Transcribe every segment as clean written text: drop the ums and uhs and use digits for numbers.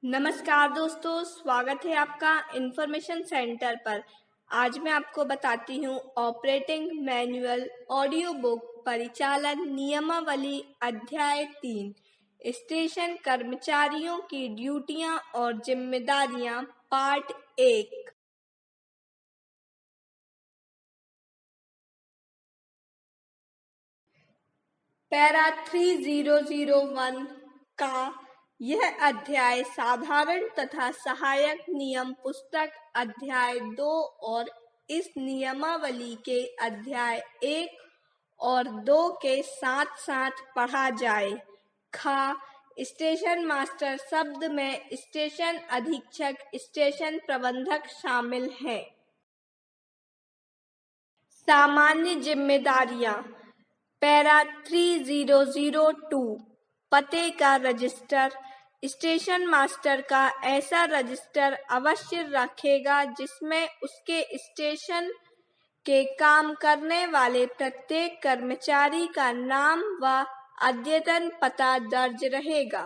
नमस्कार दोस्तों, स्वागत है आपका इंफॉर्मेशन सेंटर पर। आज मैं आपको बताती हूँ ऑपरेटिंग मैनुअल ऑडियो बुक परिचालन नियमावली अध्याय 3 स्टेशन कर्मचारियों की ड्यूटियां और जिम्मेदारियां पार्ट 1। पैरा 3001 का यह अध्याय साधारण तथा सहायक नियम पुस्तक अध्याय 2 और इस नियमावली के अध्याय 1 और 2 के साथ साथ पढ़ा जाए। खा स्टेशन मास्टर शब्द में स्टेशन अधीक्षक, स्टेशन प्रबंधक शामिल हैं। सामान्य जिम्मेदारियां पैरा 3002 पते का रजिस्टर। स्टेशन मास्टर का ऐसा रजिस्टर अवश्य रखेगा जिसमें उसके स्टेशन के काम करने वाले प्रत्येक कर्मचारी का नाम व अद्यतन पता दर्ज रहेगा।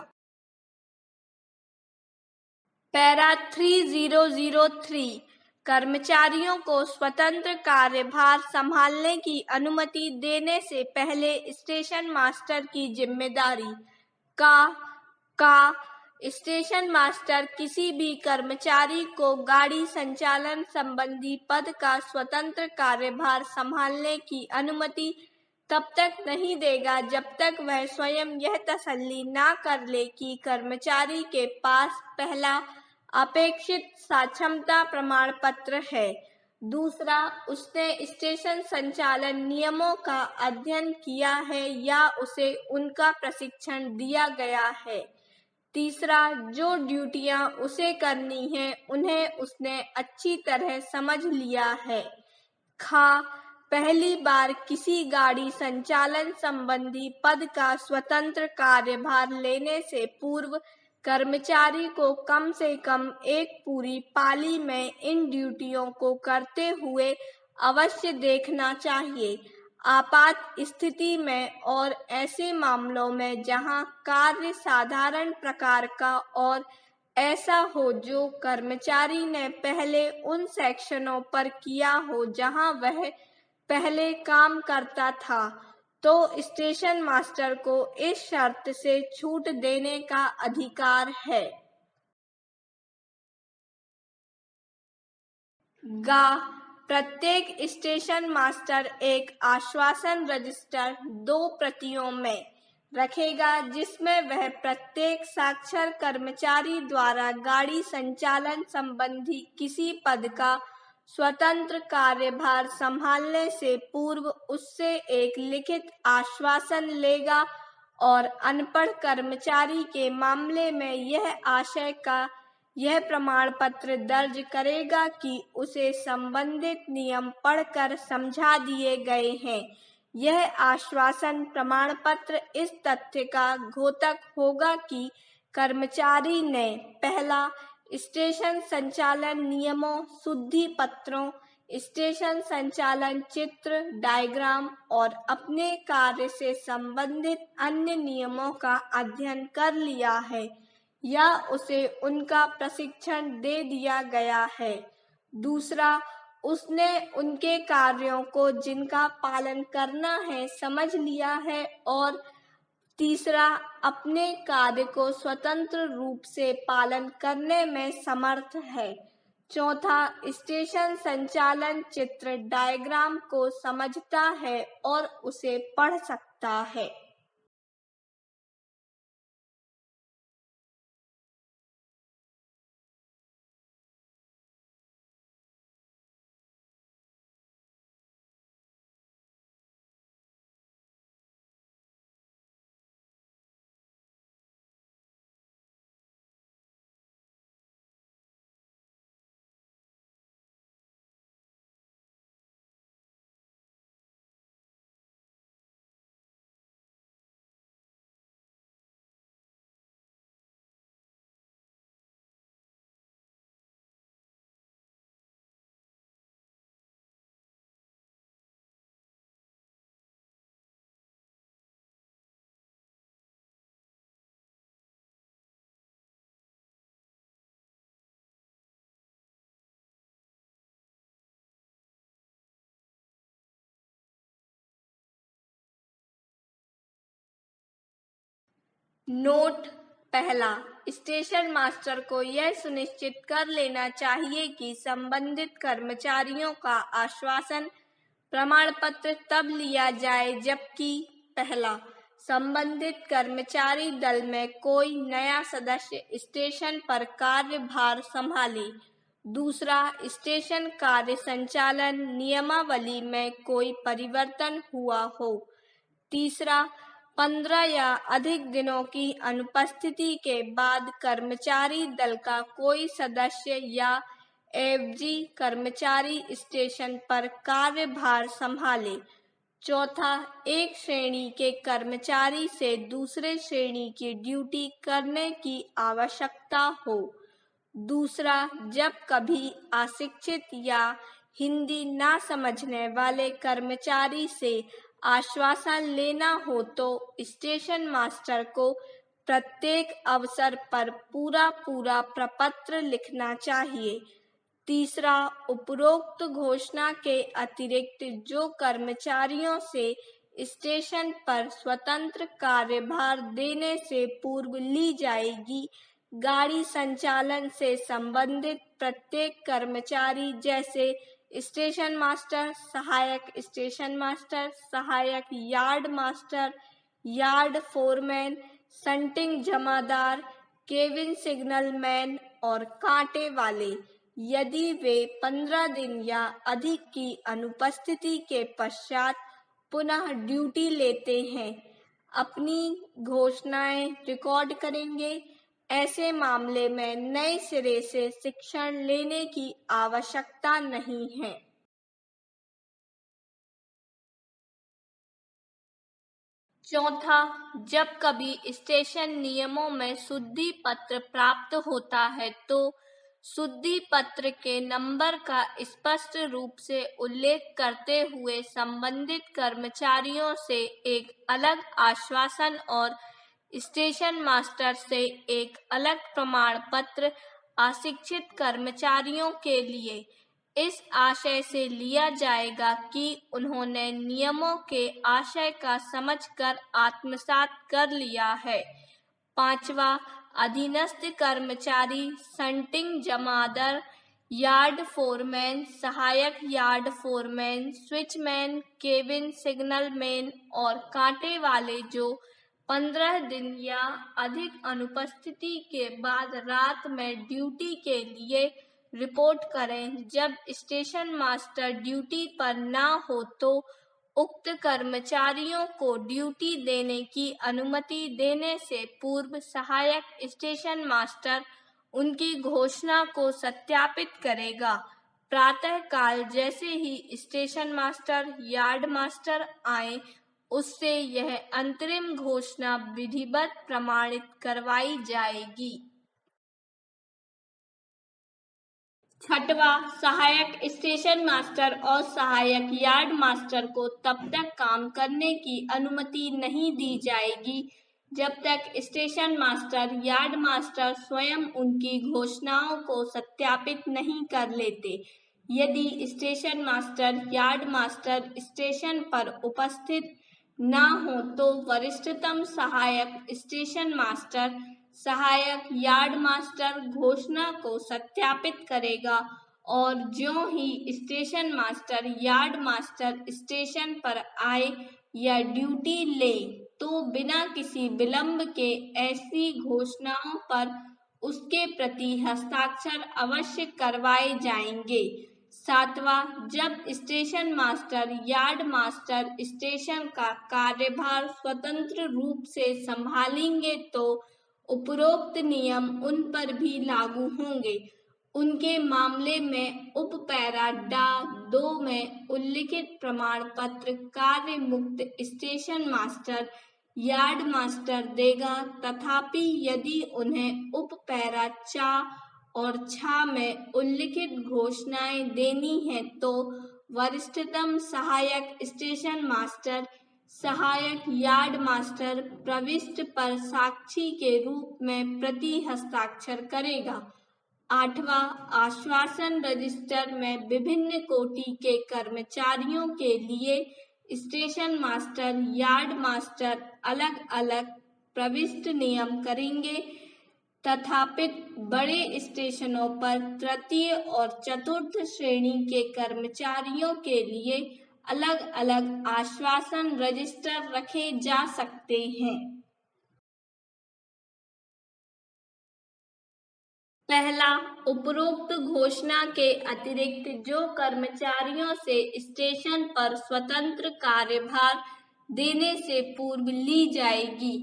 पैरा 3003 कर्मचारियों को स्वतंत्र कार्यभार संभालने की अनुमति देने से पहले स्टेशन मास्टर की जिम्मेदारी का स्टेशन मास्टर किसी भी कर्मचारी को गाड़ी संचालन संबंधी पद का स्वतंत्र कार्यभार संभालने की अनुमति तब तक नहीं देगा जब तक वह स्वयं यह तसल्ली ना कर ले कि कर्मचारी के पास पहला अपेक्षित सक्षमता प्रमाण पत्र है, दूसरा उसने स्टेशन संचालन नियमों का अध्ययन किया है या उसे उनका प्रशिक्षण दिया गया है, तीसरा जो ड्यूटियां उसे करनी हैं उन्हें उसने अच्छी तरह समझ लिया है। पहली बार किसी गाड़ी संचालन संबंधी पद का स्वतंत्र कार्यभार लेने से पूर्व कर्मचारी को कम से कम एक पूरी पाली में इन ड्यूटियों को करते हुए अवश्य देखना चाहिए। आपात स्थिति में और ऐसे मामलों में जहां कार्य साधारण प्रकार का और ऐसा हो जो कर्मचारी ने पहले उन सेक्शनों पर किया हो जहां वह पहले काम करता था, तो स्टेशन मास्टर को इस शर्त से छूट देने का अधिकार है। प्रत्येक स्टेशन मास्टर एक आश्वासन रजिस्टर 2 प्रतियों में रखेगा जिसमें वह प्रत्येक साक्षर कर्मचारी द्वारा गाड़ी संचालन संबंधी किसी पद का स्वतंत्र कार्यभार संभालने से पूर्व उससे एक लिखित आश्वासन लेगा और अनपढ़ कर्मचारी के मामले में यह प्रमाण पत्र दर्ज करेगा कि उसे संबंधित नियम पढ़कर समझा दिए गए हैं। यह आश्वासन प्रमाण पत्र इस तथ्य का द्योतक होगा कि कर्मचारी ने पहला स्टेशन संचालन नियमों, शुद्धि पत्रों, स्टेशन संचालन चित्र, डायग्राम और अपने कार्य से संबंधित अन्य नियमों का अध्ययन कर लिया है या उसे उनका प्रशिक्षण दे दिया गया है। दूसरा, उसने उनके कार्यों को जिनका पालन करना है समझ लिया है और तीसरा, अपने कार्य को स्वतंत्र रूप से पालन करने में समर्थ है। चौथा, स्टेशन संचालन चित्र डायग्राम को समझता है और उसे पढ़ सकता है। नोट पहला, स्टेशन मास्टर को यह सुनिश्चित कर लेना चाहिए कि संबंधित कर्मचारियों का आश्वासन प्रमाण पत्र तब लिया जाए जबकि पहला, संबंधित कर्मचारी दल में कोई नया सदस्य स्टेशन पर कार्यभार संभाले। दूसरा, स्टेशन कार्य संचालन नियमावली में कोई परिवर्तन हुआ हो। तीसरा, 15 या अधिक दिनों की अनुपस्थिति के बाद कर्मचारी दल का कोई सदस्य या एवजी कर्मचारी स्टेशन पर कार्यभार संभाले। चौथा, एक श्रेणी के कर्मचारी से दूसरे श्रेणी की ड्यूटी करने की आवश्यकता हो। दूसरा, जब कभी अशिक्षित या हिंदी ना समझने वाले कर्मचारी से आश्वासन लेना हो तो स्टेशन मास्टर को प्रत्येक अवसर पर पूरा प्रपत्र लिखना चाहिए। तीसरा, उपरोक्त घोषणा के अतिरिक्त जो कर्मचारियों से स्टेशन पर स्वतंत्र कार्यभार देने से पूर्व ली जाएगी, गाड़ी संचालन से संबंधित प्रत्येक कर्मचारी जैसे स्टेशन मास्टर, सहायक स्टेशन मास्टर, सहायक yard master, yard foreman, shunting जमादार, केबिन सिग्नल मैन और कांटे वाले, यदि वे 15 दिन या अधिक की अनुपस्थिति के पश्चात पुनः ड्यूटी लेते हैं, अपनी घोषणाएं रिकॉर्ड करेंगे। ऐसे मामले में नए सिरे से शिक्षण लेने की आवश्यकता नहीं है। चौथा, जब कभी स्टेशन नियमों में शुद्धि पत्र प्राप्त होता है तो शुद्धि पत्र के नंबर का स्पष्ट रूप से उल्लेख करते हुए संबंधित कर्मचारियों से एक अलग आश्वासन और स्टेशन मास्टर से एक अलग प्रमाण पत्र अशिक्षित कर्मचारियों के लिए इस आशय से लिया जाएगा कि उन्होंने नियमों के आशय का समझकर आत्मसात कर लिया है। पांचवा, अधीनस्थ कर्मचारी, शंटिंग जमादार, यार्ड फोरमैन, सहायक yard foreman, switchman, cabin signal man और कांटे वाले जो 15 दिन या अधिक अनुपस्थिति के बाद रात में ड्यूटी के लिए रिपोर्ट करें। जब स्टेशन मास्टर ड्यूटी पर ना हो तो उक्त कर्मचारियों को ड्यूटी देने की अनुमति देने से पूर्व सहायक स्टेशन मास्टर उनकी घोषणा को सत्यापित करेगा। प्रातः काल जैसे ही स्टेशन मास्टर यार्ड मास्टर आए, उससे यह अंतरिम घोषणा विधिवत प्रमाणित करवाई जाएगी। छठवा, सहायक स्टेशन मास्टर और सहायक यार्ड मास्टर को तब तक काम करने की अनुमति नहीं दी जाएगी जब तक स्टेशन मास्टर यार्ड मास्टर स्वयं उनकी घोषणाओं को सत्यापित नहीं कर लेते। यदि station master yard master station पर उपस्थित ना हो तो वरिष्ठतम सहायक स्टेशन मास्टर सहायक यार्ड मास्टर घोषणा को सत्यापित करेगा और ज्यों ही station master yard master station पर आए या ड्यूटी ले तो बिना किसी विलंब के ऐसी घोषणाओं पर उसके प्रति हस्ताक्षर अवश्य करवाए जाएंगे। सातवां, जब station master yard master station का कार्यभार स्वतंत्र रूप से संभालेंगे तो उपरोक्त नियम उन पर भी लागू होंगे। उनके मामले में उपपैरा डा 2 में उल्लिखित प्रमाण पत्र कार्य मुक्त स्टेशन मास्टर यार्ड मास्टर देगा। तथापि यदि उन्हें उपपैरा 4 और 6 में उल्लिखित घोषणाएं देनी हैं तो वरिष्ठतम सहायक स्टेशन मास्टर सहायक यार्ड मास्टर प्रविष्टि पर साक्षी के रूप में प्रति हस्ताक्षर करेगा। आठवां, आश्वासन रजिस्टर में विभिन्न कोटि के कर्मचारियों के लिए स्टेशन मास्टर यार्ड मास्टर अलग अलग प्रविष्ट नियम करेंगे। तथापि बड़े स्टेशनों पर तृतीय और चतुर्थ श्रेणी के कर्मचारियों के लिए अलग अलग आश्वासन रजिस्टर रखे जा सकते हैं। पहला, उपरोक्त घोषणा के अतिरिक्त जो कर्मचारियों से स्टेशन पर स्वतंत्र कार्यभार देने से पूर्व ली जाएगी।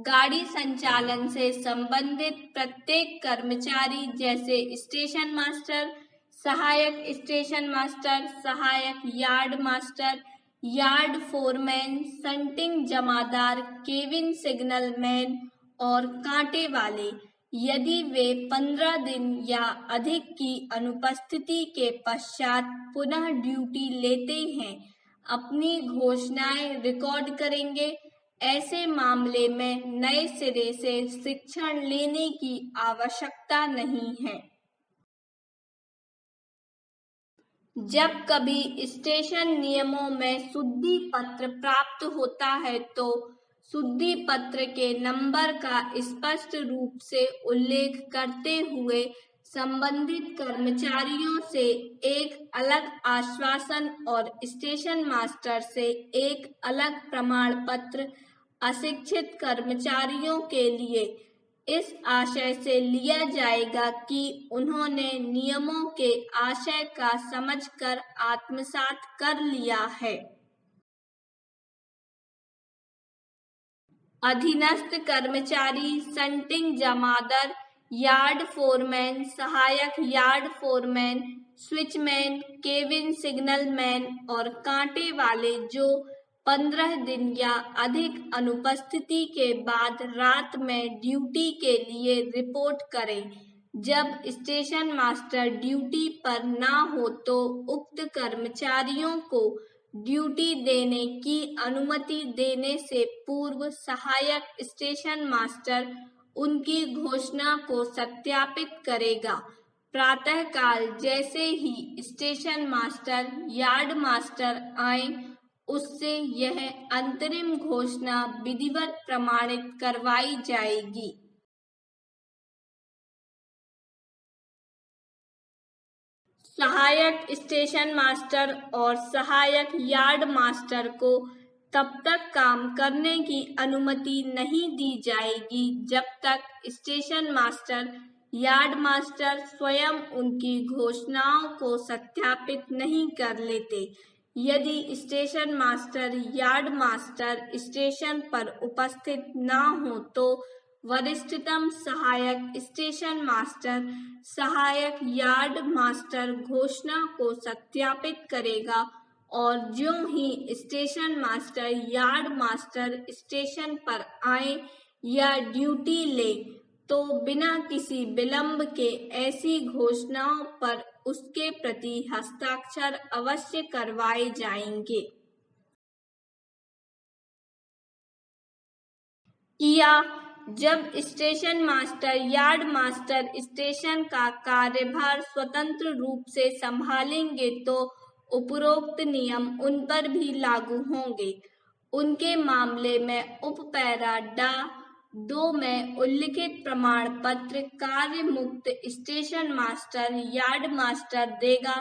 गाड़ी संचालन से संबंधित प्रत्येक कर्मचारी जैसे स्टेशन मास्टर, सहायक स्टेशन मास्टर, सहायक yard master, yard foreman, shunting जमादार, केबिन सिग्नल मैन और कांटे वाले, यदि वे 15 दिन या अधिक की अनुपस्थिति के पश्चात पुनः ड्यूटी लेते हैं, अपनी घोषणाएं रिकॉर्ड करेंगे। ऐसे मामले में नए सिरे से शिक्षण लेने की आवश्यकता नहीं है। जब कभी स्टेशन नियमों में शुद्धि पत्र प्राप्त होता है तो शुद्धि पत्र के नंबर का स्पष्ट रूप से उल्लेख करते हुए संबंधित कर्मचारियों से एक अलग आश्वासन और स्टेशन मास्टर से एक अलग प्रमाण पत्र अशिक्षित कर्मचारियों के लिए इस आशय से लिया जाएगा कि उन्होंने नियमों के आशय का समझकर आत्मसात कर लिया है। अधीनस्थ कर्मचारी, शंटिंग जमादार, यार्ड फोरमैन, सहायक yard foreman, switchman, cabin signal man और कांटे वाले जो 15 दिन या अधिक अनुपस्थिति के बाद रात में ड्यूटी के लिए रिपोर्ट करें। जब स्टेशन मास्टर ड्यूटी पर ना हो तो उक्त कर्मचारियों को ड्यूटी देने की अनुमति देने से पूर्व सहायक स्टेशन मास्टर उनकी घोषणा को सत्यापित करेगा। प्रातःकाल जैसे ही स्टेशन मास्टर यार्ड मास्टर आए, उससे यह अंतरिम घोषणा विधिवत प्रमाणित करवाई जाएगी। सहायक स्टेशन मास्टर और सहायक यार्ड मास्टर को तब तक काम करने की अनुमति नहीं दी जाएगी जब तक स्टेशन मास्टर यार्ड मास्टर स्वयं उनकी घोषणाओं को सत्यापित नहीं कर लेते। यदि station master yard master station पर उपस्थित ना हो तो वरिष्ठतम सहायक स्टेशन मास्टर सहायक यार्ड मास्टर घोषणा को सत्यापित करेगा और ज्यों ही station master yard master station पर आए या ड्यूटी ले तो बिना किसी विलंब के ऐसी घोषणाओं पर उसके प्रति हस्ताक्षर अवश्य करवाए जाएंगे। या जब station master yard master station का कार्यभार स्वतंत्र रूप से संभालेंगे तो उपरोक्त नियम उन पर भी लागू होंगे। उनके मामले में उपपैरा डा 2 में उल्लिखित प्रमाण पत्र कार्य मुक्त स्टेशन मास्टर यार्ड मास्टर देगा।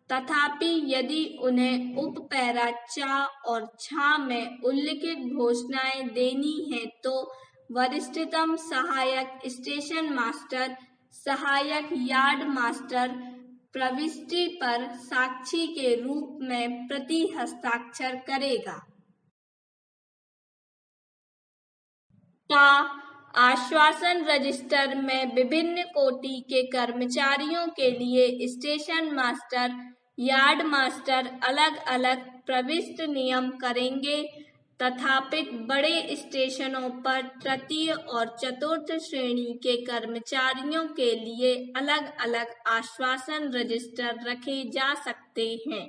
तथापि यदि उन्हें उपपैरा 4 और 6 में उल्लिखित घोषणाएं देनी है तो वरिष्ठतम सहायक स्टेशन मास्टर सहायक यार्ड मास्टर प्रविष्टि पर साक्षी के रूप में प्रति हस्ताक्षर करेगा। का आश्वासन रजिस्टर में विभिन्न कोटि के कर्मचारियों के लिए स्टेशन मास्टर यार्ड मास्टर अलग अलग प्रविष्ट नियम करेंगे। तथापि बड़े स्टेशनों पर तृतीय और चतुर्थ श्रेणी के कर्मचारियों के लिए अलग अलग आश्वासन रजिस्टर रखे जा सकते हैं।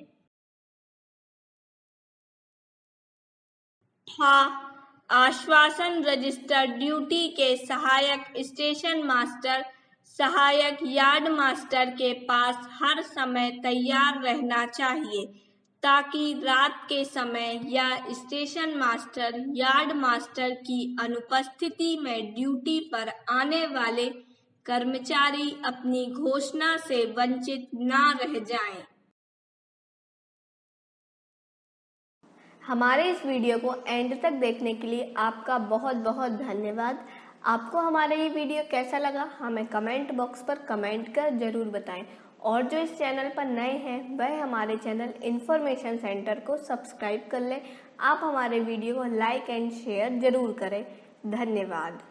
आश्वासन रजिस्टर ड्यूटी के सहायक स्टेशन मास्टर सहायक यार्ड मास्टर के पास हर समय तैयार रहना चाहिए ताकि रात के समय या स्टेशन मास्टर, यार्ड मास्टर की अनुपस्थिति में ड्यूटी पर आने वाले कर्मचारी अपनी घोषणा से वंचित ना रह जाएं। हमारे इस वीडियो को एंड तक देखने के लिए आपका बहुत बहुत धन्यवाद। आपको हमारा ये वीडियो कैसा लगा हमें कमेंट बॉक्स पर कमेंट कर जरूर बताएं और जो इस चैनल पर नए हैं वह हमारे चैनल इन्फॉर्मेशन सेंटर को सब्सक्राइब कर लें। आप हमारे वीडियो को लाइक एंड शेयर जरूर करें। धन्यवाद।